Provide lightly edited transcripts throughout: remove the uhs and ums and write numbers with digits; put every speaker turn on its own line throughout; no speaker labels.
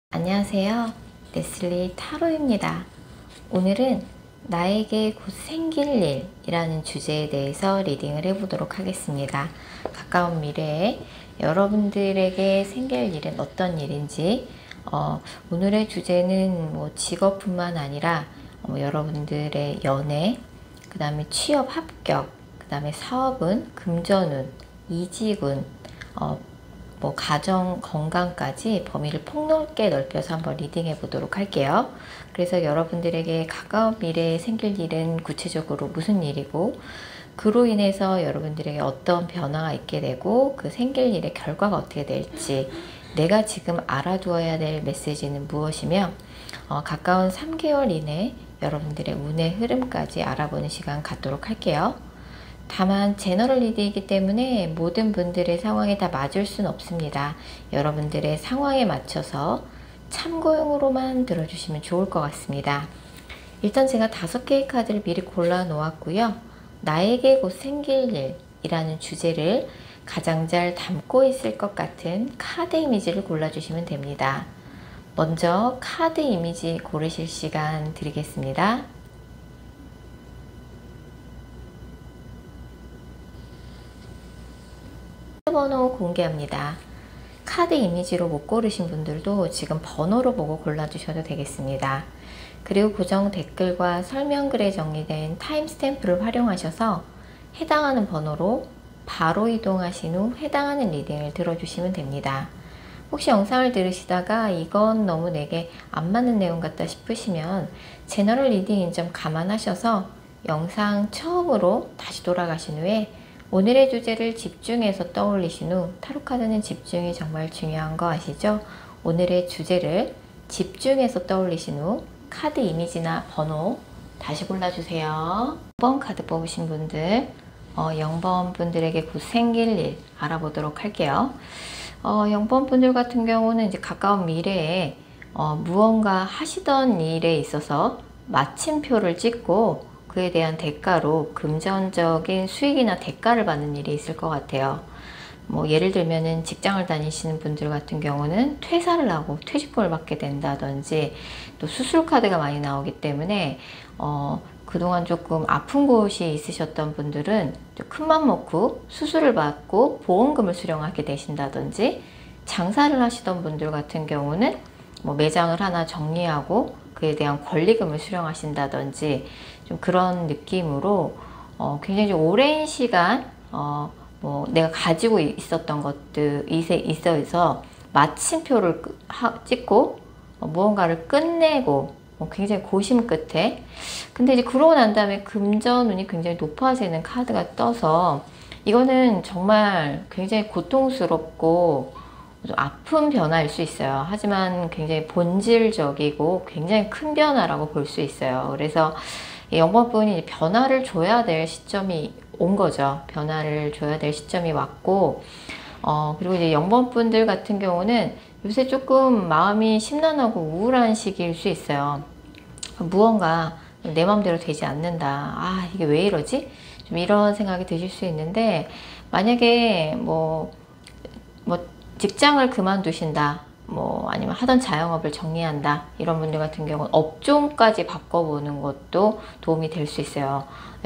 안녕하세요. 레슬리 타로입니다. 오늘은 나에게 곧 생길 일이라는 주제에 대해서 리딩을 해보도록 하겠습니다. 가까운 미래에 여러분들에게 생길 일은 어떤 일인지, 오늘의 주제는 직업뿐만 아니라 여러분들의 연애, 그 다음에 취업 합격, 그 다음에 사업운, 금전운, 이직운, 가정 건강까지 범위를 폭넓게 넓혀서 한번 리딩해 보도록 할게요. 그래서 여러분들에게 가까운 미래에 생길 일은 구체적으로 무슨 일이고, 그로 인해서 여러분들에게 어떤 변화가 있게 되고, 그 생길 일의 결과가 어떻게 될지, 내가 지금 알아두어야 될 메시지는 무엇이며, 가까운 3개월 이내 여러분들의 운의 흐름까지 알아보는 시간 갖도록 할게요. 다만 제너럴 리딩이기 때문에 모든 분들의 상황에 다 맞을 수는 없습니다. 여러분들의 상황에 맞춰서 참고용으로만 들어주시면 좋을 것 같습니다. 일단 제가 5개의 카드를 미리 골라 놓았고요. 나에게 곧 생길 일이라는 주제를 가장 잘 담고 있을 것 같은 카드 이미지를 골라주시면 됩니다. 먼저 카드 이미지 고르실 시간 드리겠습니다. 번호 공개합니다. 카드 이미지로 못 고르신 분들도 지금 번호로 보고 골라주셔도 되겠습니다. 그리고 고정 댓글과 설명글에 정리된 타임스탬프를 활용하셔서 해당하는 번호로 바로 이동하신 후 해당하는 리딩을 들어주시면 됩니다. 혹시 영상을 들으시다가 이건 너무 내게 안 맞는 내용 같다 싶으시면 제너럴 리딩인 점 감안하셔서 영상 처음으로 다시 돌아가신 후에 오늘의 주제를 집중해서 떠올리신 후, 타로카드는 집중이 정말 중요한 거 아시죠? 오늘의 주제를 집중해서 떠올리신 후 카드 이미지나 번호 다시 골라주세요. 0번 카드 뽑으신 분들, 0번 분들에게 곧 생길 일 알아보도록 할게요. 0번 분들 같은 경우는 이제 가까운 미래에 무언가 하시던 일에 있어서 마침표를 찍고 그에 대한 대가로 금전적인 수익이나 대가를 받는 일이 있을 것 같아요. 예를 들면은 직장을 다니시는 분들 같은 경우는 퇴사를 하고 퇴직금을 받게 된다든지, 또 수술 카드가 많이 나오기 때문에 그동안 조금 아픈 곳이 있으셨던 분들은 큰맘 먹고 수술을 받고 보험금을 수령하게 되신다든지, 장사를 하시던 분들 같은 경우는 매장을 하나 정리하고 그에 대한 권리금을 수령하신다든지, 좀 그런 느낌으로 굉장히 좀 오랜 시간 내가 가지고 있었던 것들이 있어서 마침표를 찍고 무언가를 끝내고 굉장히 고심 끝에, 근데 이제 그러고 난 다음에 금전운이 굉장히 높아지는 카드가 떠서 이거는 정말 굉장히 고통스럽고 좀 아픈 변화일 수 있어요. 하지만 굉장히 본질적이고 굉장히 큰 변화라고 볼 수 있어요. 그래서 0번 분이 변화를 줘야 될 시점이 온 거죠. 변화를 줘야 될 시점이 왔고, 그리고 이제 0번 분들 같은 경우는 요새 조금 마음이 심란하고 우울한 시기일 수 있어요. 무언가 내 마음대로 되지 않는다. 아, 이게 왜 이러지? 좀 이런 생각이 드실 수 있는데, 만약에 직장을 그만두신다, 아니면 하던 자영업을 정리한다, 이런 분들 같은 경우는 업종까지 바꿔보는 것도 도움이 될 수 있어요.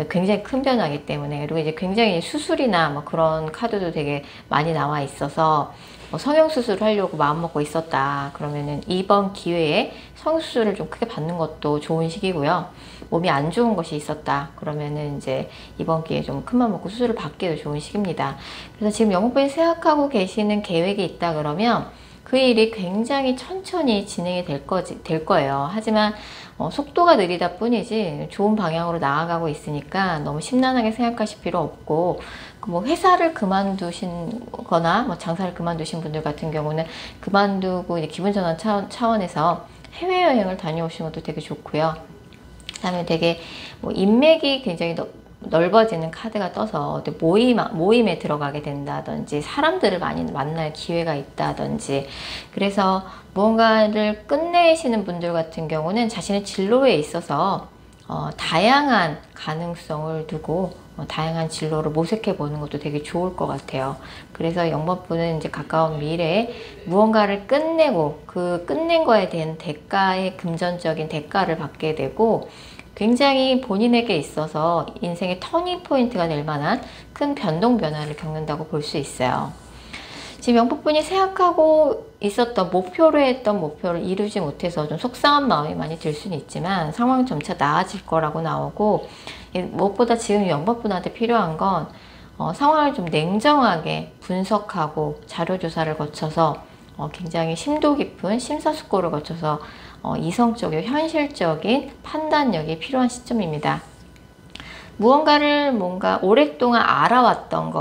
굉장히 큰 변화이기 때문에. 그리고 이제 굉장히 수술이나 그런 카드도 되게 많이 나와 있어서 성형수술을 하려고 마음먹고 있었다 그러면은 이번 기회에 성형수술을 좀 크게 받는 것도 좋은 시기고요. 몸이 안 좋은 것이 있었다 그러면은 이제 이번 기회에 좀 큰맘 먹고 수술을 받기도 좋은 시기입니다. 그래서 지금 영업부에 생각하고 계시는 계획이 있다 그러면 그 일이 굉장히 천천히 진행이 될 거예요. 하지만 속도가 느리다 뿐이지 좋은 방향으로 나아가고 있으니까 너무 심란하게 생각하실 필요 없고, 회사를 그만두신 거나 장사를 그만두신 분들 같은 경우는 그만두고 이제 기분전환 차원에서 해외여행을 다녀오시는 것도 되게 좋고요. 그 다음에 되게 인맥이 굉장히 넓어지는 카드가 떠서 모임에 들어가게 된다든지, 사람들을 많이 만날 기회가 있다든지, 그래서 무언가를 끝내시는 분들 같은 경우는 자신의 진로에 있어서 다양한 가능성을 두고 다양한 진로를 모색해 보는 것도 되게 좋을 것 같아요. 그래서 0번분은 이제 가까운 미래에 무언가를 끝내고 그 끝낸 거에 대한 대가의 금전적인 대가를 받게 되고 굉장히 본인에게 있어서 인생의 터닝 포인트가 될 만한 큰 변동 변화를 겪는다고 볼 수 있어요. 지금 영법분이 생각하고 있었던 목표로 했던 목표를 이루지 못해서 좀 속상한 마음이 많이 들 수는 있지만 상황이 점차 나아질 거라고 나오고, 무엇보다 지금 영법분한테 필요한 건 상황을 좀 냉정하게 분석하고 자료조사를 거쳐서 굉장히 심도 깊은 심사숙고를 거쳐서 이성적이고 현실적인 판단력이 필요한 시점입니다. 무언가를 뭔가 오랫동안 알아왔던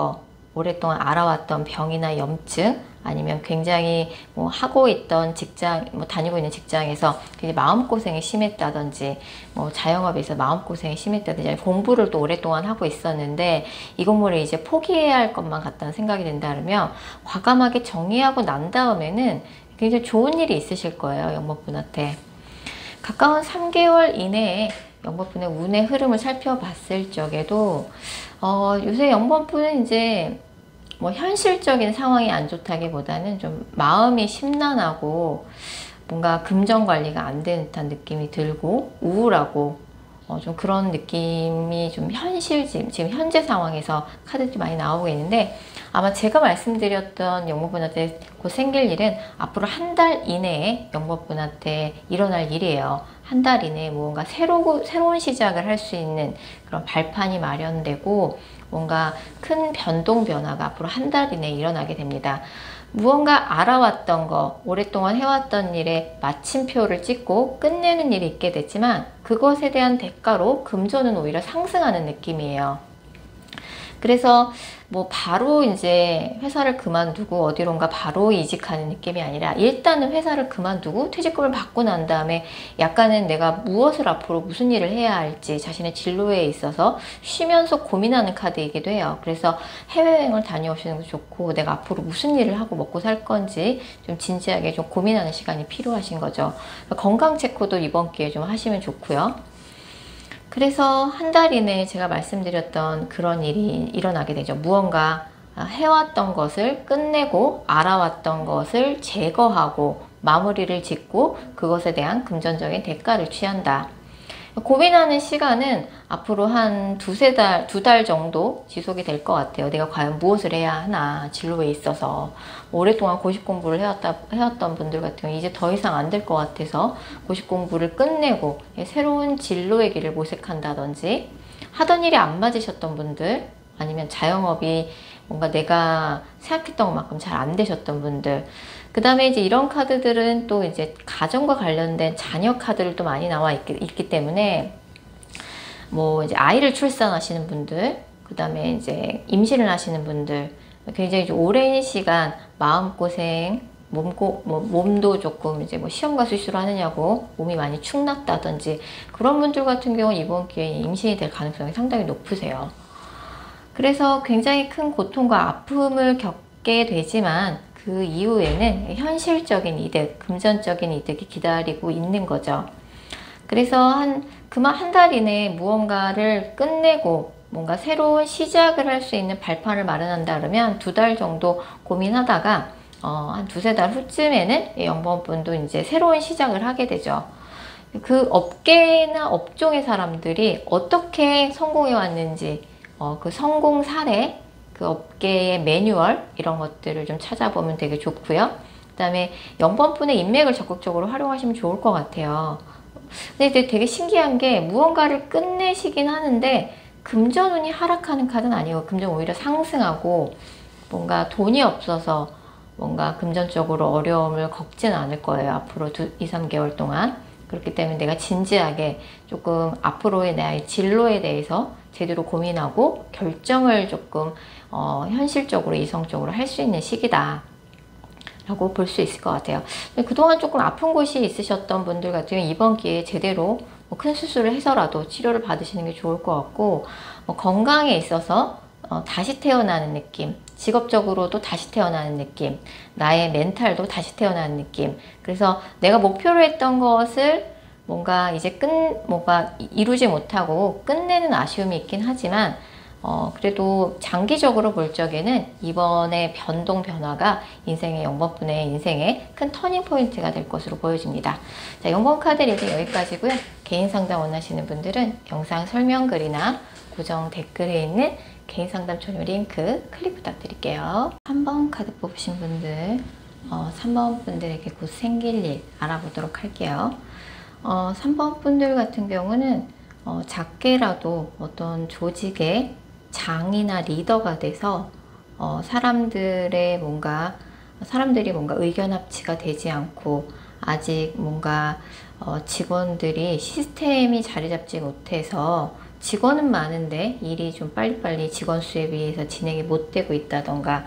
병이나 염증, 아니면 굉장히 뭐 하고 있던 직장, 뭐 다니고 있는 직장에서 굉장히 마음고생이 심했다든지, 뭐 자영업에서 마음고생이 심했다든지, 공부를 또 오랫동안 하고 있었는데 이 공부를 이제 포기해야 할 것만 같다는 생각이 든다면 과감하게 정리하고 난 다음에는 굉장히 좋은 일이 있으실 거예요. 영법분한테. 가까운 3개월 이내에 영법분의 운의 흐름을 살펴봤을 적에도 요새 영법분은 이제 뭐 현실적인 상황이 안 좋다기보다는 좀 마음이 심란하고 뭔가 금전 관리가 안 되는 듯한 느낌이 들고 우울하고 좀 그런 느낌이 좀 지금 현재 상황에서 카드들이 많이 나오고 있는데, 아마 제가 말씀드렸던 영법분한테 곧 생길 일은 앞으로 한 달 이내에 영법분한테 일어날 일이에요. 한 달 이내에 무언가 새로운 시작을 할 수 있는 그런 발판이 마련되고 뭔가 큰 변동 변화가 앞으로 한 달 이내에 일어나게 됩니다. 무언가 알아왔던 거, 오랫동안 해왔던 일에 마침표를 찍고 끝내는 일이 있게 됐지만 그것에 대한 대가로 금전은 오히려 상승하는 느낌이에요. 그래서 뭐 바로 이제 회사를 그만두고 어디론가 바로 이직하는 느낌이 아니라 일단은 회사를 그만두고 퇴직금을 받고 난 다음에 약간은 내가 무엇을 앞으로 무슨 일을 해야 할지 자신의 진로에 있어서 쉬면서 고민하는 카드이기도 해요. 그래서 해외여행을 다녀오시는 것도 좋고 내가 앞으로 무슨 일을 하고 먹고 살 건지 좀 진지하게 좀 고민하는 시간이 필요하신 거죠. 건강 체크도 이번 기회에 좀 하시면 좋고요. 그래서 한 달 이내에 제가 말씀드렸던 그런 일이 일어나게 되죠. 무언가 해왔던 것을 끝내고 알아왔던 것을 제거하고 마무리를 짓고 그것에 대한 금전적인 대가를 취한다. 고민하는 시간은 앞으로 한 두 달 정도 지속이 될 것 같아요. 내가 과연 무엇을 해야 하나, 진로에 있어서. 오랫동안 고시 공부를 해왔던 분들 같은 경우 이제 더 이상 안 될 것 같아서 고시 공부를 끝내고 새로운 진로의 길을 모색한다든지, 하던 일이 안 맞으셨던 분들, 아니면 자영업이 뭔가 내가 생각했던 것만큼 잘 안 되셨던 분들, 그 다음에 이제 이런 카드들은 또 이제 가정과 관련된 자녀 카드를 또 많이 나와 있기 때문에 뭐 이제 아이를 출산하시는 분들, 그 다음에 이제 임신을 하시는 분들, 굉장히 좀 오랜 시간 마음고생, 몸도 조금 이제 뭐 시험과 수시로 하느냐고 몸이 많이 축났다든지 그런 분들 같은 경우는 이번 기회에 임신이 될 가능성이 상당히 높으세요. 그래서 굉장히 큰 고통과 아픔을 겪게 되지만 그 이후에는 현실적인 이득, 금전적인 이득이 기다리고 있는 거죠. 그래서 그만 한 달 이내에 무언가를 끝내고 뭔가 새로운 시작을 할 수 있는 발판을 마련한다 그러면 두 달 정도 고민하다가 한 두세 달 후쯤에는 영번분도 이제 새로운 시작을 하게 되죠. 그 업계나 업종의 사람들이 어떻게 성공해 왔는지 그 성공 사례, 그 업계의 매뉴얼 이런 것들을 좀 찾아보면 되게 좋고요. 그 다음에 영번분의 인맥을 적극적으로 활용하시면 좋을 것 같아요. 근데 되게 신기한 게 무언가를 끝내시긴 하는데 금전운이 하락하는 카드는 아니고 금전 오히려 상승하고 뭔가 돈이 없어서 뭔가 금전적으로 어려움을 겪지는 않을 거예요. 앞으로 2, 3개월 동안. 그렇기 때문에 내가 진지하게 조금 앞으로의 나의 진로에 대해서 제대로 고민하고 결정을 조금 현실적으로 이성적으로 할 수 있는 시기다 라고 볼 수 있을 것 같아요. 그동안 조금 아픈 곳이 있으셨던 분들 같은 경우 이번 기회에 제대로 큰 수술을 해서라도 치료를 받으시는 게 좋을 것 같고, 건강에 있어서 다시 태어나는 느낌, 직업적으로도 다시 태어나는 느낌, 나의 멘탈도 다시 태어나는 느낌. 그래서 내가 목표로 했던 것을 뭔가 이제 뭔가 이루지 못하고 끝내는 아쉬움이 있긴 하지만 그래도 장기적으로 볼 적에는 이번에 변화가 인생의 0번분의 인생의 큰 터닝 포인트가 될 것으로 보여집니다. 자, 0번 카드 리딩 여기까지고요. 개인 상담 원하시는 분들은 영상 설명글이나 고정 댓글에 있는 개인 상담 전용 링크 클릭 부탁드릴게요. 3번 카드 뽑으신 분들, 3번 분들에게 곧 생길 일 알아보도록 할게요. 3번 분들 같은 경우는 작게라도 어떤 조직의 장이나 리더가 돼서 사람들이 뭔가 의견 합치가 되지 않고 아직 뭔가 직원들이 시스템이 자리 잡지 못해서 직원은 많은데 일이 좀 빨리빨리 직원 수에 비해서 진행이 못 되고 있다던가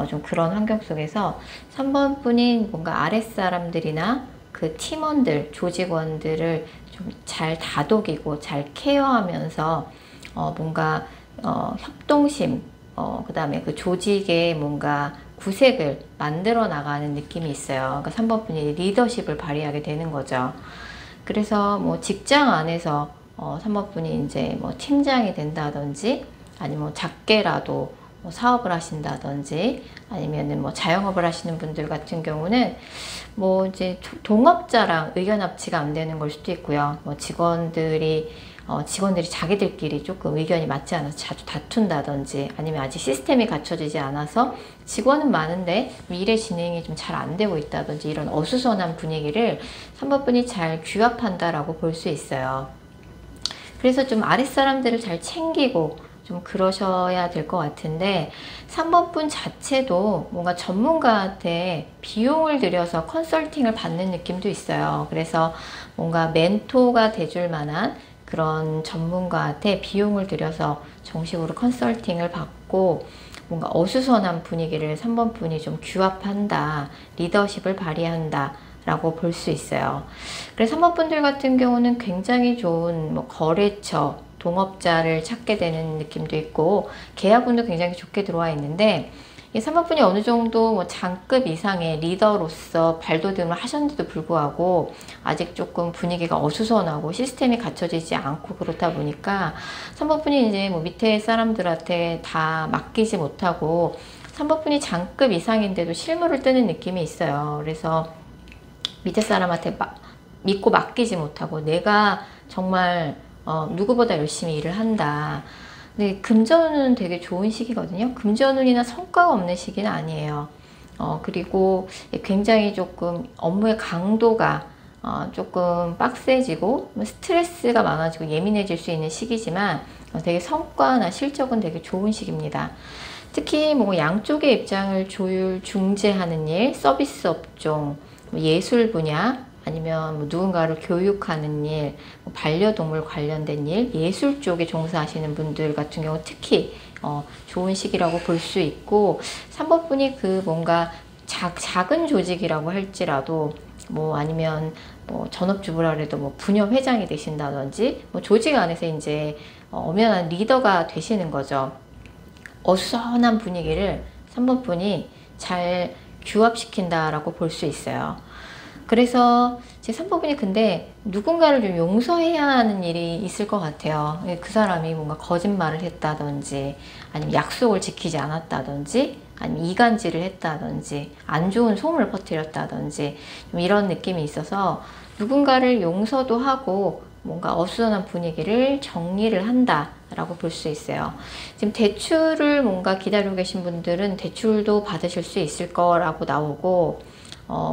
좀 그런 환경 속에서 3번 분인 뭔가 아랫사람들이나 그 팀원들, 조직원들을 좀 잘 다독이고 잘 케어하면서 뭔가 협동심, 그 다음에 그 조직의 뭔가 구색을 만들어 나가는 느낌이 있어요. 그러니까 3번 분이 리더십을 발휘하게 되는 거죠. 그래서 뭐 직장 안에서 3번 분이 이제 뭐 팀장이 된다든지 아니면 뭐 작게라도 뭐 사업을 하신다든지 아니면은 뭐 자영업을 하시는 분들 같은 경우는 뭐 이제 동업자랑 의견 합치가 안 되는 걸 수도 있고요. 뭐 직원들이 자기들끼리 조금 의견이 맞지 않아서 자주 다툰다든지 아니면 아직 시스템이 갖춰지지 않아서 직원은 많은데 일의 진행이 좀 잘 안 되고 있다든지 이런 어수선한 분위기를 3번 분이 잘 규합한다라고 볼 수 있어요. 그래서 좀 아랫사람들을 잘 챙기고 좀 그러셔야 될 것 같은데 3번 분 자체도 뭔가 전문가한테 비용을 들여서 컨설팅을 받는 느낌도 있어요. 그래서 뭔가 멘토가 돼줄 만한 그런 전문가한테 비용을 들여서 정식으로 컨설팅을 받고 뭔가 어수선한 분위기를 3번 분이 좀 규합한다, 리더십을 발휘한다 라고 볼 수 있어요. 그래서 3번 분들 같은 경우는 굉장히 좋은 뭐 거래처, 동업자를 찾게 되는 느낌도 있고 계약운도 굉장히 좋게 들어와 있는데 이 3번 분이 어느 정도 뭐 장급 이상의 리더로서 발돋움을 하셨는데도 불구하고 아직 조금 분위기가 어수선하고 시스템이 갖춰지지 않고 그렇다 보니까 3번 분이 이제 뭐 밑에 사람들한테 다 맡기지 못하고 3번 분이 장급 이상인데도 실무를 뜨는 느낌이 있어요. 그래서 밑에 사람한테 믿고 맡기지 못하고 내가 정말 누구보다 열심히 일을 한다. 근데 금전운은 되게 좋은 시기거든요. 금전운이나 성과가 없는 시기는 아니에요. 그리고 굉장히 조금 업무의 강도가 조금 빡세지고 스트레스가 많아지고 예민해질 수 있는 시기지만 되게 성과나 실적은 되게 좋은 시기입니다. 특히 뭐 양쪽의 입장을 조율, 중재하는 일, 서비스 업종, 예술 분야, 아니면 뭐 누군가를 교육하는 일, 뭐 반려동물 관련된 일, 예술 쪽에 종사하시는 분들 같은 경우 특히 좋은 시기라고 볼 수 있고 3번 분이 그 뭔가 작은 조직이라고 할지라도 뭐 아니면 뭐 전업주부라 해도 뭐 부녀 회장이 되신다든지 뭐 조직 안에서 이제 엄연한 리더가 되시는 거죠. 어수선한 분위기를 3번 분이 잘 규합시킨다라고 볼 수 있어요. 그래서 제 3번분이 근데 누군가를 좀 용서해야 하는 일이 있을 것 같아요. 그 사람이 뭔가 거짓말을 했다든지 아니면 약속을 지키지 않았다든지 아니면 이간질을 했다든지 안 좋은 소문을 퍼뜨렸다든지 이런 느낌이 있어서 누군가를 용서도 하고 뭔가 어수선한 분위기를 정리를 한다라고 볼 수 있어요. 지금 대출을 뭔가 기다리고 계신 분들은 대출도 받으실 수 있을 거라고 나오고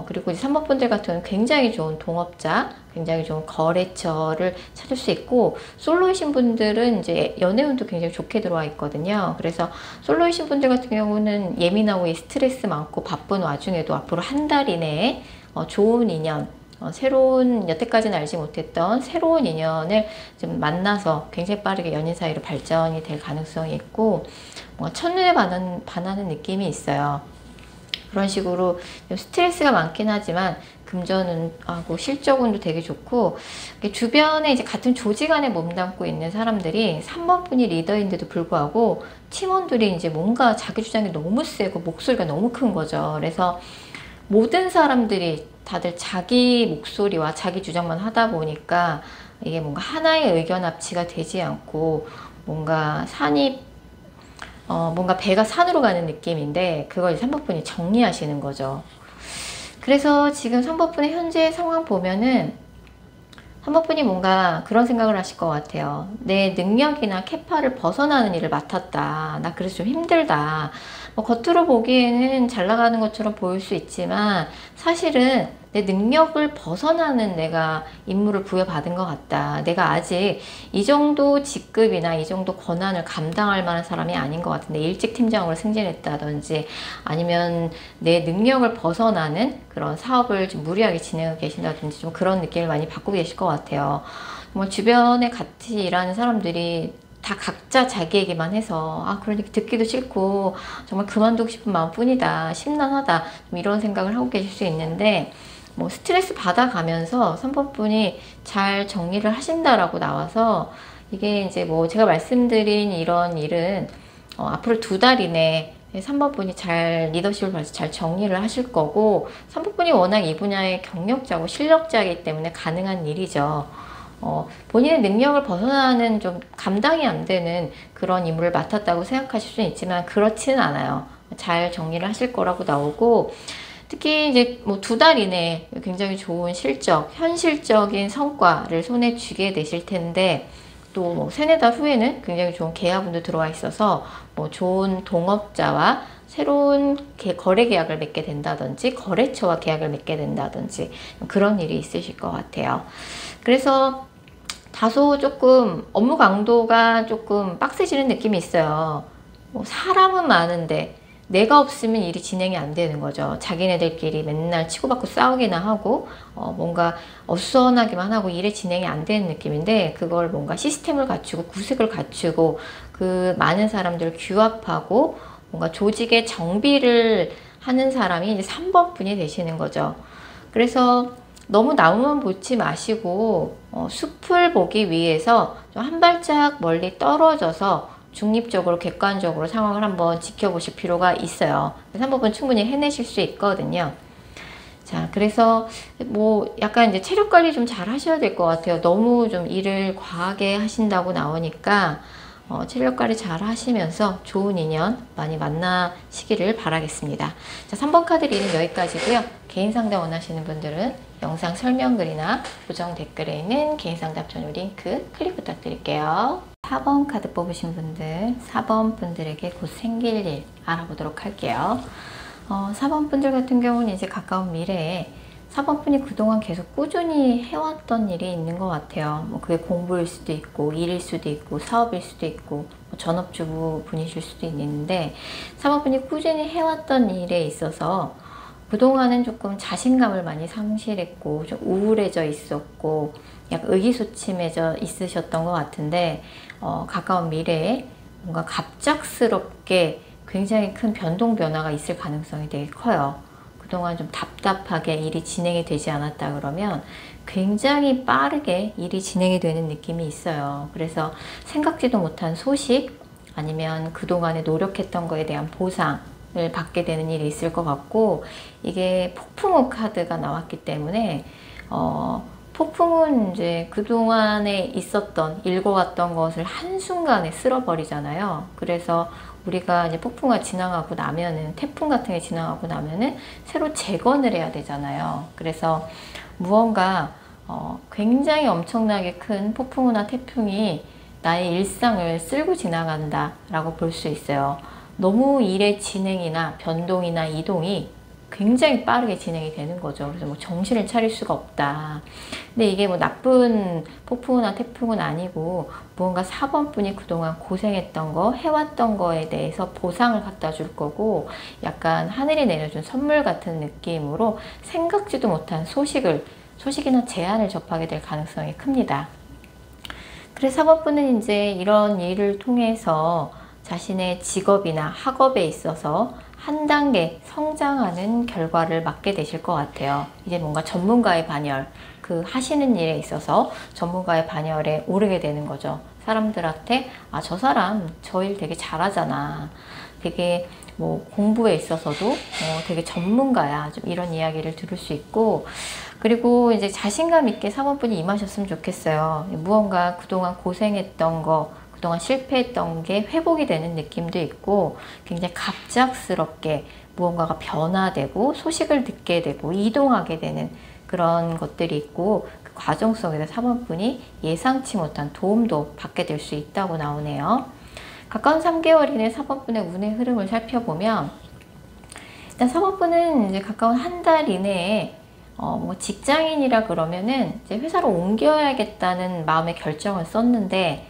그리고 이제 3번 분들 같은 경우는 굉장히 좋은 동업자, 굉장히 좋은 거래처를 찾을 수 있고 솔로이신 분들은 이제 연애운도 굉장히 좋게 들어와 있거든요. 그래서 솔로이신 분들 같은 경우는 예민하고 스트레스 많고 바쁜 와중에도 앞으로 한 달 이내에 좋은 인연, 새로운 여태까지는 알지 못했던 새로운 인연을 좀 만나서 굉장히 빠르게 연인 사이로 발전이 될 가능성이 있고 뭔가 첫눈에 반하는 느낌이 있어요. 그런 식으로 스트레스가 많긴 하지만 금전운하고 실적운도 되게 좋고 주변에 이제 같은 조직 안에 몸담고 있는 사람들이 3번 분이 리더인데도 불구하고 팀원들이 이제 뭔가 자기 주장이 너무 세고 목소리가 너무 큰 거죠. 그래서 모든 사람들이 다들 자기 목소리와 자기 주장만 하다 보니까 이게 뭔가 하나의 의견 합치가 되지 않고 뭔가 산이 뭔가 배가 산으로 가는 느낌인데 그걸 3번분이 정리하시는 거죠. 그래서 지금 3번분의 현재 상황 보면은 3번분이 뭔가 그런 생각을 하실 것 같아요. 내 능력이나 캐파를 벗어나는 일을 맡았다. 나 그래서 좀 힘들다. 뭐 겉으로 보기에는 잘 나가는 것처럼 보일 수 있지만 사실은 내 능력을 벗어나는 내가 임무를 부여받은 것 같다. 내가 아직 이 정도 직급이나 이 정도 권한을 감당할 만한 사람이 아닌 것 같은데 일찍 팀장으로 승진했다든지 아니면 내 능력을 벗어나는 그런 사업을 좀 무리하게 진행하고 계신다든지 좀 그런 느낌을 많이 받고 계실 것 같아요. 뭐 주변에 같이 일하는 사람들이 다 각자 자기 얘기만 해서 그러니까 듣기도 싫고 정말 그만두고 싶은 마음뿐이다. 심란하다. 좀 이런 생각을 하고 계실 수 있는데 뭐 스트레스 받아가면서 3번분이 잘 정리를 하신다라고 나와서 이게 이제 뭐 제가 말씀드린 이런 일은 앞으로 2달 이내 3번분이 잘 리더십을 봐서 잘 정리를 하실 거고 3번분이 워낙 이 분야의 경력자고 실력자이기 때문에 가능한 일이죠. 본인의 능력을 벗어나는 좀 감당이 안 되는 그런 임무를 맡았다고 생각하실 수는 있지만 그렇지는 않아요. 잘 정리를 하실 거라고 나오고 특히 이제 뭐 2달 이내에 굉장히 좋은 실적, 현실적인 성과를 손에 쥐게 되실 텐데 또 뭐 3-4달 후에는 굉장히 좋은 계약운도 들어와 있어서 뭐 좋은 동업자와 새로운 거래 계약을 맺게 된다든지 거래처와 계약을 맺게 된다든지 그런 일이 있으실 것 같아요. 그래서 다소 조금 업무 강도가 조금 빡세지는 느낌이 있어요. 뭐 사람은 많은데 내가 없으면 일이 진행이 안 되는 거죠. 자기네들끼리 맨날 치고받고 싸우기나 하고 뭔가 어수선하기만 하고 일이 진행이 안 되는 느낌인데 그걸 뭔가 시스템을 갖추고 구색을 갖추고 그 많은 사람들을 규합하고 뭔가 조직의 정비를 하는 사람이 이제 3번분이 되시는 거죠. 그래서 너무 나무만 보지 마시고 숲을 보기 위해서 좀 한 발짝 멀리 떨어져서 중립적으로 객관적으로 상황을 한번 지켜보실 필요가 있어요. 3번분 충분히 해내실 수 있거든요. 자, 그래서 뭐 약간 이제 체력 관리 좀 잘 하셔야 될 것 같아요. 너무 좀 일을 과하게 하신다고 나오니까 체력 관리 잘 하시면서 좋은 인연 많이 만나시기를 바라겠습니다. 자, 3번 카드 리딩 여기까지고요. 개인 상담 원하시는 분들은 영상 설명글이나 고정 댓글에 있는 개인 상담 전용 링크 클릭 부탁드릴게요. 4번 카드 뽑으신 분들, 4번 분들에게 곧 생길 일 알아보도록 할게요. 4번 분들 같은 경우는 이제 가까운 미래에 4번 분이 그동안 계속 꾸준히 해왔던 일이 있는 것 같아요. 뭐 그게 공부일 수도 있고, 일일 수도 있고, 사업일 수도 있고, 뭐 전업주부 분이실 수도 있는데 4번 분이 꾸준히 해왔던 일에 있어서 그동안은 조금 자신감을 많이 상실했고 좀 우울해져 있었고 약간 의기소침해져 있으셨던 것 같은데 가까운 미래에 뭔가 갑작스럽게 굉장히 큰 변동 변화가 있을 가능성이 되게 커요. 그동안 좀 답답하게 일이 진행이 되지 않았다 그러면 굉장히 빠르게 일이 진행이 되는 느낌이 있어요. 그래서 생각지도 못한 소식 아니면 그동안에 노력했던 거에 대한 보상 을 받게 되는 일이 있을 것 같고 이게 폭풍우 카드가 나왔기 때문에 폭풍은 이제 그동안에 있었던 일궈왔던 것을 한순간에 쓸어버리잖아요. 그래서 우리가 이제 폭풍우가 지나가고 나면은 태풍 같은 게 지나가고 나면은 새로 재건을 해야 되잖아요. 그래서 무언가 굉장히 엄청나게 큰 폭풍우나 태풍이 나의 일상을 쓸고 지나간다 라고 볼 수 있어요. 너무 일의 진행이나 변동이나 이동이 굉장히 빠르게 진행이 되는 거죠. 그래서 뭐 정신을 차릴 수가 없다. 근데 이게 뭐 나쁜 폭풍우나 태풍은 아니고 무언가 4번 분이 그동안 고생했던 거, 해왔던 거에 대해서 보상을 갖다 줄 거고 약간 하늘이 내려준 선물 같은 느낌으로 생각지도 못한 소식이나 제안을 접하게 될 가능성이 큽니다. 그래서 4번 분은 이제 이런 일을 통해서 자신의 직업이나 학업에 있어서 한 단계 성장하는 결과를 맞게 되실 것 같아요. 이제 뭔가 전문가의 반열, 그 하시는 일에 있어서 전문가의 반열에 오르게 되는 거죠. 사람들한테 저 사람 저 일 되게 잘하잖아. 되게 뭐 공부에 있어서도 되게 전문가야. 좀 이런 이야기를 들을 수 있고 그리고 이제 자신감 있게 4번분이 임하셨으면 좋겠어요. 무언가 그동안 고생했던 거 그동안 실패했던 게 회복이 되는 느낌도 있고 굉장히 갑작스럽게 무언가가 변화되고 소식을 듣게 되고 이동하게 되는 그런 것들이 있고 그 과정 속에서 사번분이 예상치 못한 도움도 받게 될 수 있다고 나오네요. 가까운 3개월 이내 사번분의 운의 흐름을 살펴보면 일단 사번분은 이제 가까운 한 달 이내에 뭐 직장인이라 그러면은 이제 회사로 옮겨야겠다는 마음의 결정을 썼는데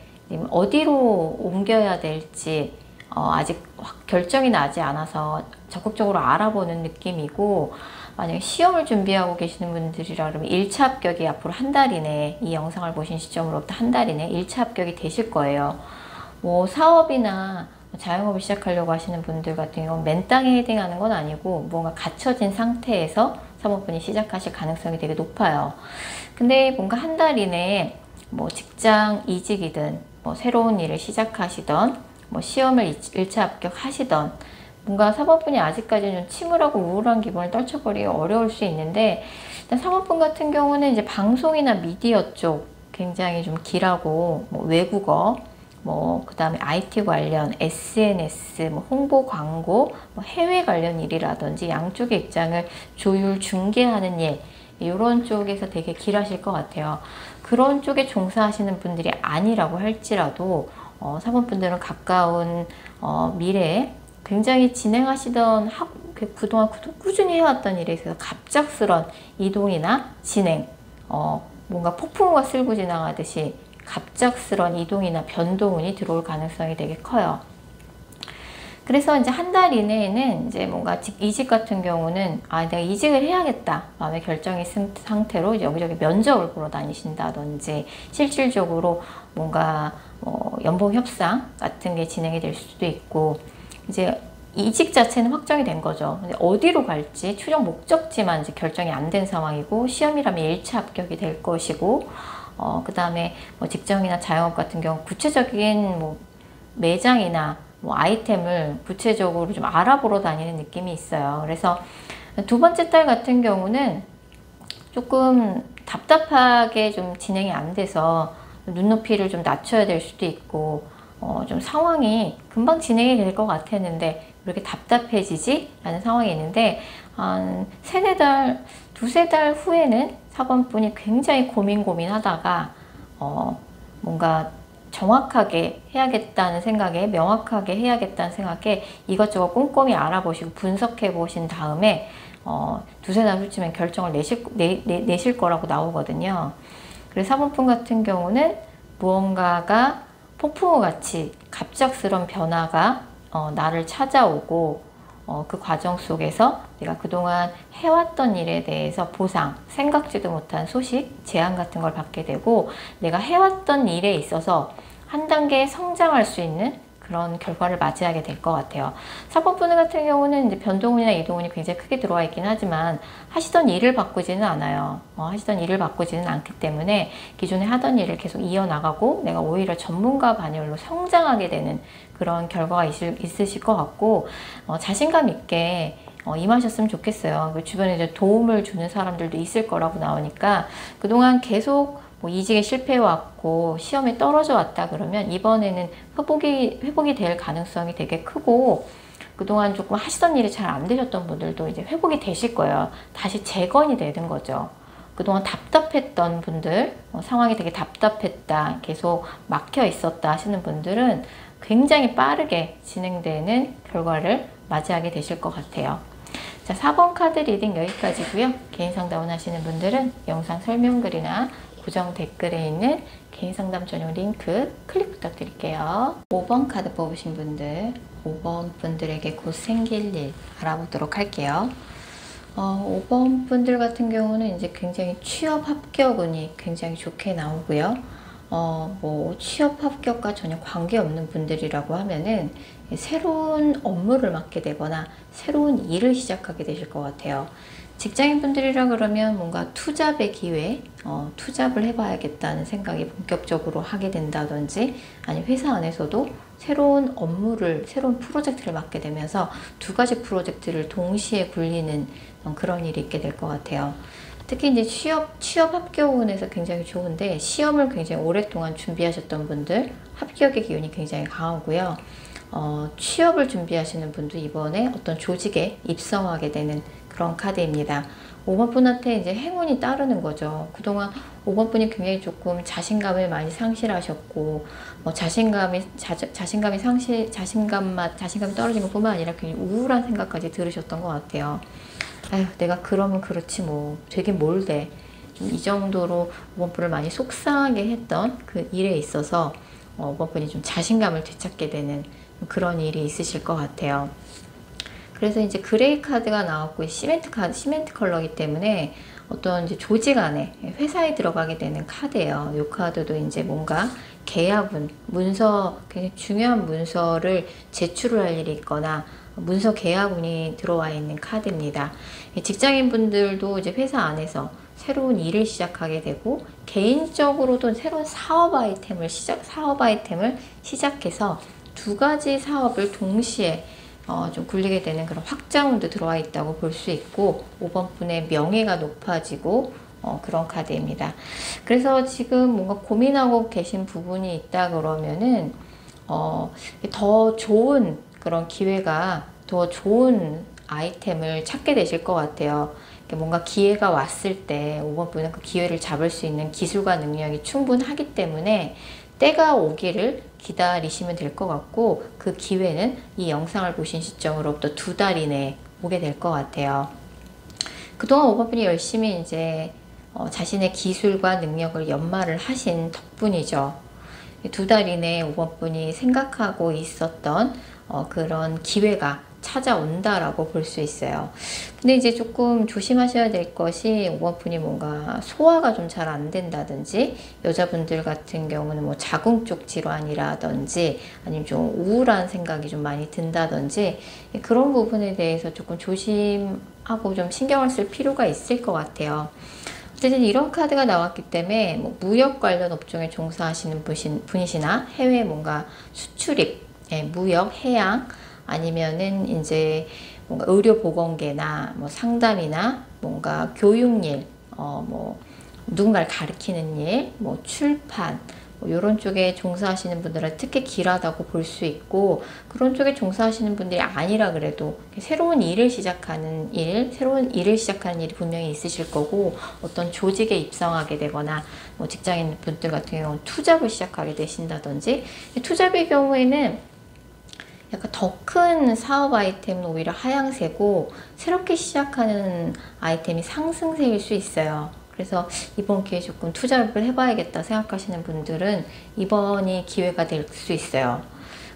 어디로 옮겨야 될지 아직 결정이 나지 않아서 적극적으로 알아보는 느낌이고, 만약에 시험을 준비하고 계시는 분들이라 그러면 1차 합격이 앞으로 한 달 이내에, 이 영상을 보신 시점으로부터 한 달 이내에 1차 합격이 되실 거예요. 뭐 사업이나 자영업을 시작하려고 하시는 분들 같은 경우는 맨땅에 헤딩하는 건 아니고 뭔가 갖춰진 상태에서 사모분이 시작하실 가능성이 되게 높아요. 근데 뭔가 한 달 이내에 뭐 직장 이직이든 뭐 새로운 일을 시작하시던 뭐 시험을 1차 합격하시던 뭔가 사모분이 아직까지는 좀 침울하고 우울한 기분을 떨쳐버리기 어려울 수 있는데, 일단 사모분 같은 경우는 이제 방송이나 미디어 쪽 굉장히 좀 길하고 뭐 외국어 뭐 그 다음에 IT 관련, SNS, 뭐 홍보 광고, 뭐 해외 관련 일이라든지 양쪽의 입장을 조율 중개하는 일, 이런 쪽에서 되게 길하실 것 같아요. 그런 쪽에 종사하시는 분들이 아니라고 할지라도 사모분들은 가까운 미래에 굉장히 진행하시던 그동안 꾸준히 해왔던 일에 있어서 갑작스런 이동이나 진행, 뭔가 폭풍우가 쓸고 지나가듯이 갑작스런 이동이나 변동운이 들어올 가능성이 되게 커요. 그래서 이제 한 달 이내에는 이제 뭔가 이직 같은 경우는 내가 이직을 해야겠다 마음의 결정이 쓴 상태로 여기저기 면접을 보러 다니신다든지 실질적으로 뭔가 연봉 협상 같은 게 진행이 될 수도 있고, 이제 이직 자체는 확정이 된 거죠. 근데 어디로 갈지 최종 목적지만 이제 결정이 안 된 상황이고, 시험이라면 1차 합격이 될 것이고, 그 다음에 뭐 직장이나 자영업 같은 경우 구체적인 뭐 매장이나 뭐 아이템을 구체적으로 좀 알아보러 다니는 느낌이 있어요. 그래서 두 번째 달 같은 경우는 조금 답답하게 좀 진행이 안 돼서 눈높이를 좀 낮춰야 될 수도 있고, 좀 상황이 금방 진행이 될 것 같았는데 왜 이렇게 답답해지지? 라는 상황이 있는데, 한 두세 달 후에는 사번분이 굉장히 고민하다가 뭔가 정확하게 해야겠다는 생각에, 명확하게 해야겠다는 생각에 이것저것 꼼꼼히 알아보시고 분석해 보신 다음에 두세 달 후쯤엔 결정을 내실 거라고 나오거든요. 그래서 사번분 같은 경우는 무언가가 폭풍우 같이 갑작스런 변화가 나를 찾아오고, 그 과정 속에서 내가 그동안 해왔던 일에 대해서 보상, 생각지도 못한 소식, 제안 같은 걸 받게 되고, 내가 해왔던 일에 있어서 한 단계 성장할 수 있는 그런 결과를 맞이하게 될 것 같아요. 사번분 같은 경우는 이제 변동운이나 이동운이 굉장히 크게 들어와 있긴 하지만 하시던 일을 바꾸지는 않아요. 하시던 일을 바꾸지는 않기 때문에 기존에 하던 일을 계속 이어나가고 내가 오히려 전문가 반열로 성장하게 되는 그런 결과가 있으실 것 같고, 자신감 있게 임하셨으면 좋겠어요. 주변에 이제 도움을 주는 사람들도 있을 거라고 나오니까, 그동안 계속 뭐 이직에 실패해왔고 시험에 떨어져 왔다 그러면 이번에는 회복이 될 가능성이 되게 크고, 그동안 조금 하시던 일이 잘 안 되셨던 분들도 이제 회복이 되실 거예요. 다시 재건이 되는 거죠. 그동안 답답했던 분들, 상황이 되게 답답했다, 계속 막혀 있었다 하시는 분들은 굉장히 빠르게 진행되는 결과를 맞이하게 되실 것 같아요. 자, 4번 카드 리딩 여기까지고요. 개인 상담 하시는 분들은 영상 설명글이나 고정 댓글에 있는 개인 상담 전용 링크 클릭 부탁드릴게요. 5번 카드 뽑으신 분들, 5번 분들에게 곧 생길 일 알아보도록 할게요. 5번 분들 같은 경우는 이제 굉장히 취업 합격운이 굉장히 좋게 나오고요. 뭐 취업 합격과 전혀 관계없는 분들이라고 하면은 새로운 업무를 맡게 되거나 새로운 일을 시작하게 되실 것 같아요. 직장인 분들이라 그러면 뭔가 투잡의 기회, 투잡을 해봐야겠다는 생각이 본격적으로 하게 된다든지, 아니면 회사 안에서도 새로운 업무를, 새로운 프로젝트를 맡게 되면서 두 가지 프로젝트를 동시에 굴리는 그런 일이 있게 될 것 같아요. 특히 이제 취업 합격운에서 굉장히 좋은데, 시험을 굉장히 오랫동안 준비하셨던 분들 합격의 기운이 굉장히 강하고요. 취업을 준비하시는 분도 이번에 어떤 조직에 입성하게 되는 그런 카드입니다. 5번 분한테 이제 행운이 따르는 거죠. 그동안 5번 분이 굉장히 조금 자신감을 많이 상실하셨고, 자신감이 떨어진 것뿐만 아니라 굉장히 우울한 생각까지 들으셨던 것 같아요. 아휴, 내가 그러면 그렇지 뭐, 되긴 뭘 돼. 이 정도로 5번 분을 많이 속상하게 했던 그 일에 있어서 5번 분이 좀 자신감을 되찾게 되는 그런 일이 있으실 것 같아요. 그래서 이제 그레이 카드가 나왔고, 시멘트 컬러이기 때문에 어떤 이제 조직 안에, 회사에 들어가게 되는 카드예요. 이 카드도 이제 뭔가 계약운, 문서, 굉장히 중요한 문서를 제출을 할 일이 있거나 문서 계약운이 들어와 있는 카드입니다. 직장인 분들도 이제 회사 안에서 새로운 일을 시작하게 되고, 개인적으로도 새로운 사업 아이템을 시작해서 두 가지 사업을 동시에 좀 굴리게 되는 그런 확장운도 들어와 있다고 볼 수 있고, 5번 분의 명예가 높아지고 그런 카드입니다. 그래서 지금 뭔가 고민하고 계신 부분이 있다 그러면은 더 좋은 그런 기회가, 더 좋은 아이템을 찾게 되실 것 같아요. 뭔가 기회가 왔을 때 5번 분은 그 기회를 잡을 수 있는 기술과 능력이 충분하기 때문에 때가 오기를 기다리시면 될 것 같고, 그 기회는 이 영상을 보신 시점으로부터 2달 이내에 오게 될 것 같아요. 그동안 5번 분이 열심히 이제 자신의 기술과 능력을 연마를 하신 덕분이죠. 2달 이내에 5번 분이 생각하고 있었던 그런 기회가 찾아온다라고 볼 수 있어요. 근데 이제 조금 조심하셔야 될 것이, 5번 분이 뭔가 소화가 좀 잘 안 된다든지, 여자분들 같은 경우는 뭐 자궁 쪽 질환이라든지, 아니면 좀 우울한 생각이 좀 많이 든다든지, 그런 부분에 대해서 조금 조심하고 좀 신경을 쓸 필요가 있을 것 같아요. 어쨌든 이런 카드가 나왔기 때문에 뭐 무역 관련 업종에 종사하시는 분이시나, 해외 뭔가 수출입, 무역, 해양, 아니면은 이제 뭔가 의료보건계나 뭐 상담이나 뭔가 교육일, 뭐 누군가를 가르치는 일, 뭐 출판, 뭐 이런 쪽에 종사하시는 분들은 특히 길하다고 볼 수 있고, 그런 쪽에 종사하시는 분들이 아니라 그래도 새로운 일을 시작하는 일이 분명히 있으실 거고, 어떤 조직에 입성하게 되거나, 뭐 직장인 분들 같은 경우는 투잡을 시작하게 되신다든지, 투잡의 경우에는 약간 더 큰 사업 아이템은 오히려 하향세고, 새롭게 시작하는 아이템이 상승세일 수 있어요. 그래서 이번 기회에 조금 투자를 해봐야겠다 생각하시는 분들은 이번이 기회가 될 수 있어요.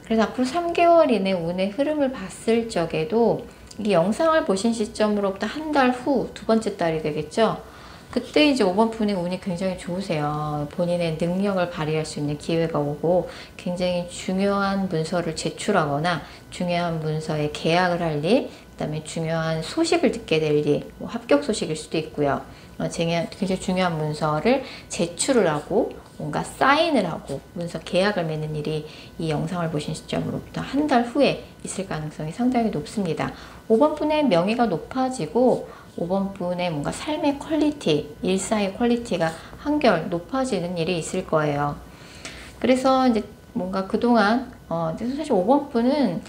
그래서 앞으로 3개월 이내 운의 흐름을 봤을 적에도, 이 영상을 보신 시점으로부터 한 달 후, 2번째 달이 되겠죠. 그때 이제 5번 분의 운이 굉장히 좋으세요. 본인의 능력을 발휘할 수 있는 기회가 오고, 굉장히 중요한 문서를 제출하거나 중요한 문서에 계약을 할 일, 그 다음에 중요한 소식을 듣게 될 일, 뭐 합격 소식일 수도 있고요. 굉장히 중요한 문서를 제출을 하고 뭔가 사인을 하고 문서 계약을 맺는 일이 이 영상을 보신 시점으로부터 한 달 후에 있을 가능성이 상당히 높습니다. 5번 분의 명예가 높아지고, 5번 분의 뭔가 삶의 퀄리티, 일상의 퀄리티가 한결 높아지는 일이 있을 거예요. 그래서 이제 뭔가 그동안 사실 5번 분은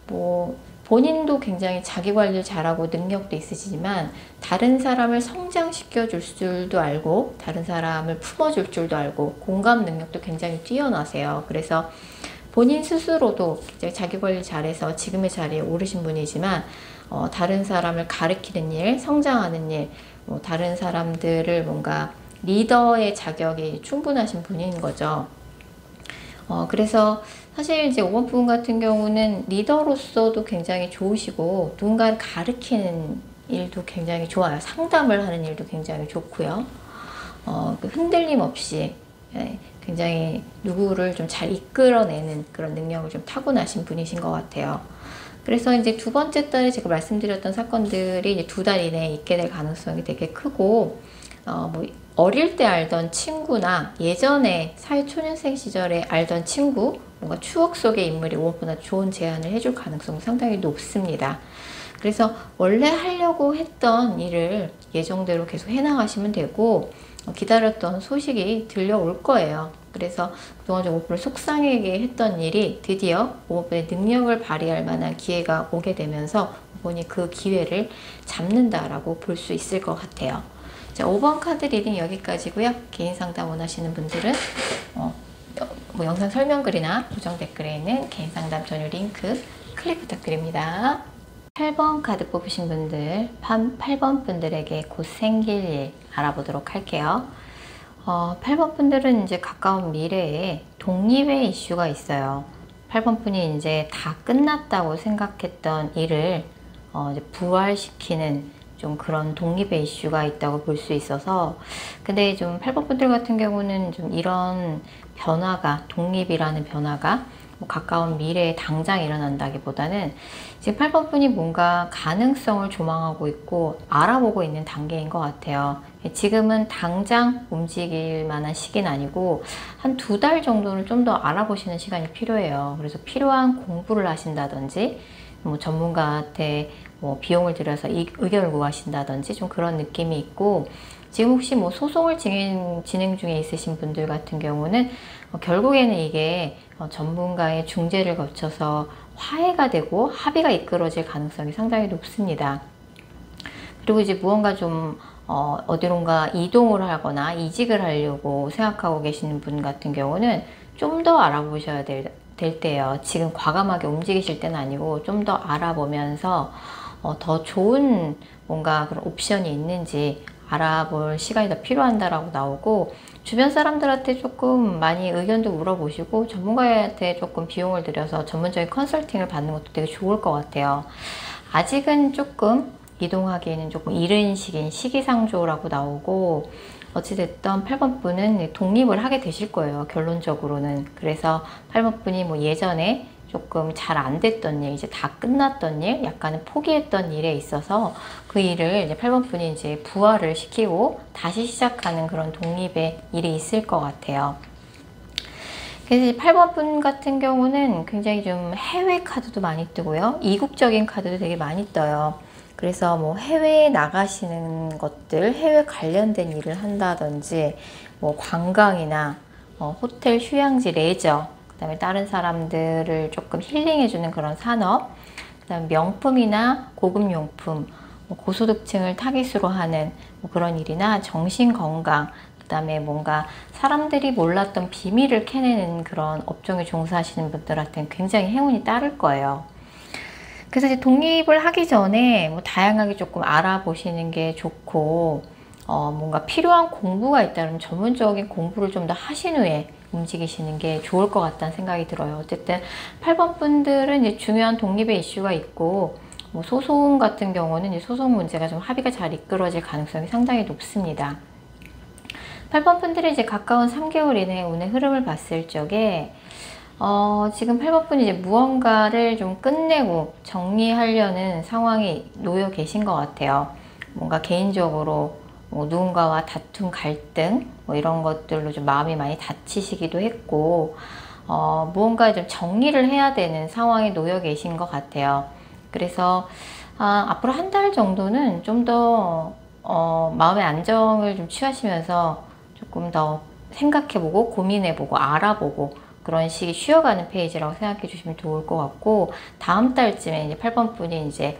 뭐 본인도 굉장히 자기 관리를 잘하고 능력도 있으시지만, 다른 사람을 성장시켜 줄 줄도 알고, 다른 사람을 품어줄 줄도 알고, 공감 능력도 굉장히 뛰어나세요. 그래서 본인 스스로도 굉장히 자기 관리 잘해서 지금의 자리에 오르신 분이지만, 다른 사람을 가르치는 일, 성장하는 일, 뭐 다른 사람들을 뭔가 리더의 자격이 충분하신 분인 거죠. 그래서 사실 이제 5번 분 같은 경우는 리더로서도 굉장히 좋으시고, 누군가를 가르치는 일도 굉장히 좋아요. 상담을 하는 일도 굉장히 좋고요. 그 흔들림 없이 굉장히 누구를 좀 잘 이끌어내는 그런 능력을 좀 타고나신 분이신 것 같아요. 그래서 이제 2번째 달에 제가 말씀드렸던 사건들이 이제 2달 이내에 있게 될 가능성이 되게 크고, 뭐 어릴 때 알던 친구나 예전에 사회초년생 시절에 알던 친구, 뭔가 추억 속의 인물이 5번보다 좋은 제안을 해줄 가능성이 상당히 높습니다. 그래서 원래 하려고 했던 일을 예정대로 계속 해나가시면 되고, 기다렸던 소식이 들려올 거예요. 그래서 그동안 좀 오픈을 속상하게 했던 일이 드디어 5번의 능력을 발휘할 만한 기회가 오게 되면서 5번이 그 기회를 잡는다라고 볼 수 있을 것 같아요. 자, 5번 카드 리딩 여기까지고요. 개인 상담 원하시는 분들은 뭐 영상 설명글이나 고정 댓글에 있는 개인 상담 전용 링크 클릭 부탁드립니다. 8번 카드 뽑으신 분들, 8번 분들에게 곧 생길 일 알아보도록 할게요. 8번 분들은 이제 가까운 미래에 독립의 이슈가 있어요. 8번 분이 이제 다 끝났다고 생각했던 일을 이제 부활시키는 좀 그런 독립의 이슈가 있다고 볼 수 있어서, 근데 좀 8번 분들 같은 경우는 좀 이런 변화가, 독립이라는 변화가 뭐 가까운 미래에 당장 일어난다기보다는 지금 8번 분이 뭔가 가능성을 조망하고 있고 알아보고 있는 단계인 것 같아요. 지금은 당장 움직일 만한 시기는 아니고 한 2달 정도는 좀 더 알아보시는 시간이 필요해요. 그래서 필요한 공부를 하신다든지 뭐 전문가한테 뭐 비용을 들여서 의견을 구하신다든지 좀 그런 느낌이 있고, 지금 혹시 뭐 소송을 진행 중에 있으신 분들 같은 경우는 결국에는 이게 전문가의 중재를 거쳐서 화해가 되고 합의가 이끌어질 가능성이 상당히 높습니다. 그리고 이제 무언가 좀 어디론가 이동을 하거나 이직을 하려고 생각하고 계시는 분 같은 경우는 좀 더 알아보셔야 될 때예요. 지금 과감하게 움직이실 때는 아니고 좀 더 알아보면서 더 좋은 뭔가 그런 옵션이 있는지 알아볼 시간이 더 필요한다라고 나오고, 주변 사람들한테 조금 많이 의견도 물어보시고 전문가한테 조금 비용을 들여서 전문적인 컨설팅을 받는 것도 되게 좋을 것 같아요. 아직은 조금 이동하기에는 조금 이른 시기인 시기상조라고 나오고, 어찌됐든 8번 분은 독립을 하게 되실 거예요, 결론적으로는. 그래서 8번 분이 뭐 예전에 조금 잘 안 됐던 일, 이제 다 끝났던 일, 약간은 포기했던 일에 있어서 그 일을 이제 8번 분이 이제 부활을 시키고 다시 시작하는 그런 독립의 일이 있을 것 같아요. 그래서 8번 분 같은 경우는 굉장히 좀 해외 카드도 많이 뜨고요. 이국적인 카드도 되게 많이 떠요. 그래서 뭐 해외에 나가시는 것들, 해외 관련된 일을 한다든지, 뭐 관광이나 호텔, 휴양지, 레저, 그 다음에 다른 사람들을 조금 힐링해주는 그런 산업, 그 다음에 명품이나 고급용품, 뭐 고소득층을 타깃으로 하는 뭐 그런 일이나 정신건강, 그 다음에 뭔가 사람들이 몰랐던 비밀을 캐내는 그런 업종에 종사하시는 분들한테는 굉장히 행운이 따를 거예요. 그래서 이제 독립을 하기 전에 뭐 다양하게 조금 알아보시는 게 좋고, 뭔가 필요한 공부가 있다면 전문적인 공부를 좀 더 하신 후에 움직이시는 게 좋을 것 같다는 생각이 들어요. 어쨌든 8번 분들은 이제 중요한 독립의 이슈가 있고, 뭐 소송 같은 경우는 이제 소송 문제가 좀 합의가 잘 이끌어질 가능성이 상당히 높습니다. 8번 분들이 이제 가까운 3개월 이내 운의 흐름을 봤을 적에 지금 8번 분이 이제 무언가를 좀 끝내고 정리하려는 상황에 놓여 계신 것 같아요. 뭔가 개인적으로 뭐 누군가와 다툼, 갈등 뭐 이런 것들로 좀 마음이 많이 다치시기도 했고, 무언가 좀 정리를 해야 되는 상황에 놓여 계신 것 같아요. 그래서 앞으로 한 달 정도는 좀 더 마음의 안정을 좀 취하시면서 조금 더 생각해보고 고민해보고 알아보고 그런 식이 쉬어가는 페이지라고 생각해 주시면 좋을 것 같고, 다음 달쯤에 이제 8번 분이 이제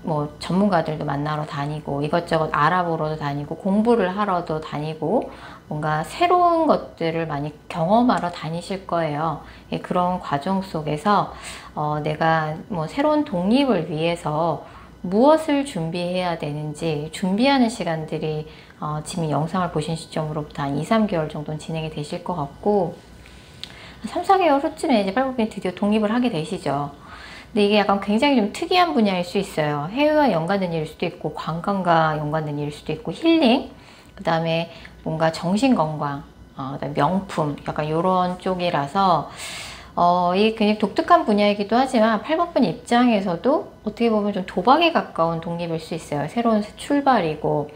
뭐 전문가들도 만나러 다니고 이것저것 알아보러도 다니고 공부를 하러도 다니고 뭔가 새로운 것들을 많이 경험하러 다니실 거예요. 예, 그런 과정 속에서 내가 뭐 새로운 독립을 위해서 무엇을 준비해야 되는지 준비하는 시간들이 지금 영상을 보신 시점으로부터 한 2-3개월 정도는 진행이 되실 것 같고, 3-4개월 후쯤에 이제 8번 분이 드디어 독립을 하게 되시죠. 근데 이게 약간 굉장히 좀 특이한 분야일 수 있어요. 해외와 연관된 일일 수도 있고, 관광과 연관된 일일 수도 있고, 힐링, 그 다음에 뭔가 정신건강, 그다음에 명품, 약간 이런 쪽이라서 이게 굉장히 독특한 분야이기도 하지만 8번 분 입장에서도 어떻게 보면 좀 도박에 가까운 독립일 수 있어요. 새로운 출발이고.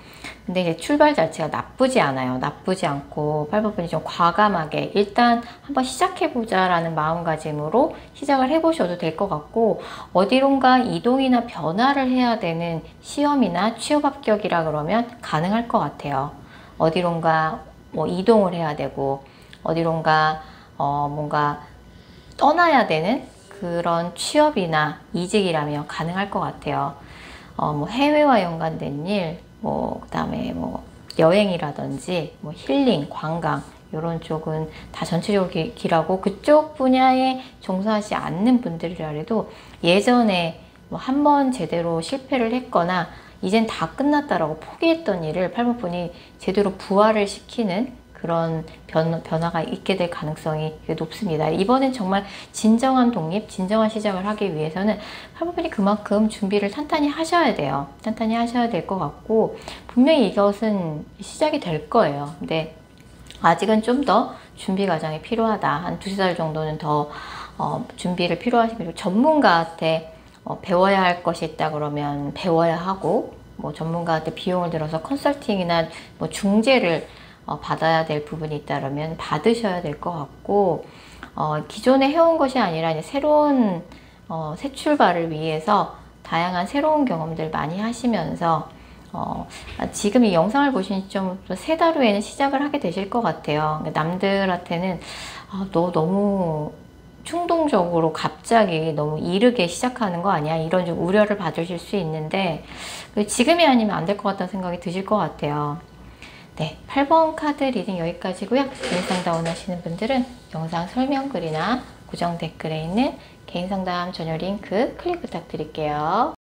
근데 이제 출발 자체가 나쁘지 않아요. 나쁘지 않고 8번 분이 좀 과감하게 일단 한번 시작해보자 라는 마음가짐으로 시작을 해보셔도 될 것 같고, 어디론가 이동이나 변화를 해야 되는 시험이나 취업 합격이라 그러면 가능할 것 같아요. 어디론가 뭐 이동을 해야 되고 어디론가 뭔가 떠나야 되는 그런 취업이나 이직이라면 가능할 것 같아요. 뭐 해외와 연관된 일, 뭐 그다음에 뭐 여행이라든지 뭐 힐링, 관광 이런 쪽은 다 전체적으로 길하고, 그쪽 분야에 종사하지 않는 분들이라 해도 예전에 뭐 한 번 제대로 실패를 했거나 이젠 다 끝났다라고 포기했던 일을 8번 분이 제대로 부활을 시키는 그런 변화가 있게 될 가능성이 높습니다. 이번엔 정말 진정한 독립, 진정한 시작을 하기 위해서는 8번 분이 그만큼 준비를 탄탄히 하셔야 돼요. 탄탄히 하셔야 될 것 같고, 분명히 이것은 시작이 될 거예요. 근데 아직은 좀 더 준비 과정이 필요하다. 한 2~3달 정도는 더 준비를 필요하시고, 전문가한테 배워야 할 것이 있다 그러면 배워야 하고, 뭐 전문가한테 비용을 들어서 컨설팅이나 뭐 중재를 받아야 될 부분이 있다면 받으셔야 될 것 같고, 기존에 해온 것이 아니라 이제 새로운 새 출발을 위해서 다양한 새로운 경험들 많이 하시면서 지금 이 영상을 보신 시점 3달 후에는 시작을 하게 되실 것 같아요. 남들한테는 너 너무 충동적으로 갑자기 너무 이르게 시작하는 거 아니야? 이런 좀 우려를 받으실 수 있는데, 지금이 아니면 안 될 것 같다는 생각이 드실 것 같아요. 네, 8번 카드 리딩 여기까지고요. 개인 상담 원하시는 분들은 영상 설명글이나 고정 댓글에 있는 개인 상담 전용 링크 클릭 부탁드릴게요.